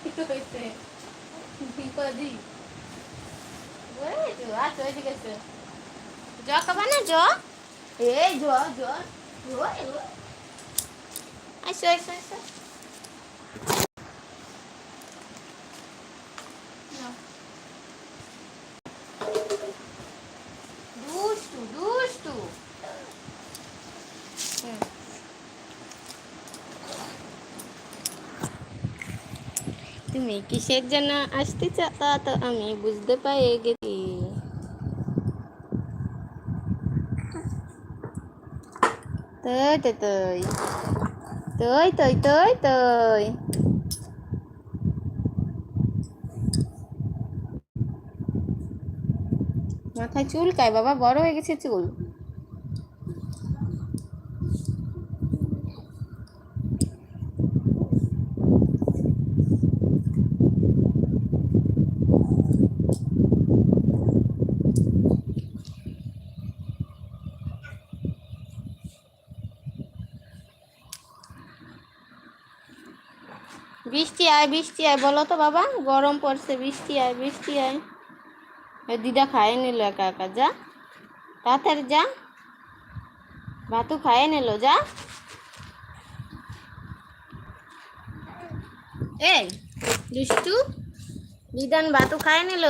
কি হয়েছে? বিপদি ওই তো আছো এদিকে এসো। জ খাবা না জ? এই জ জ ওই ওই আসো আসো আসো। নাও। দুষ্টু দুষ্টু। হুম। তুমি কিসের জন্য আসতে চাও তা তো আমি বুঝতে পেরে গেছি। তই তই তই তই তই তই তই মাথায় চুলকায় বাবা, বড় হয়ে গেছে চুল। বৃষ্টি আয় বলো তো বাবা, গরম পড়ছে, বৃষ্টি আয় বৃষ্টি আয়। দিদা খায় নিল একা একা, যা তাড়াতাড়ি যা, ভাতু খায় নিল, যা। এই দুষ্টু, বিধান ভাতু খায় নিল।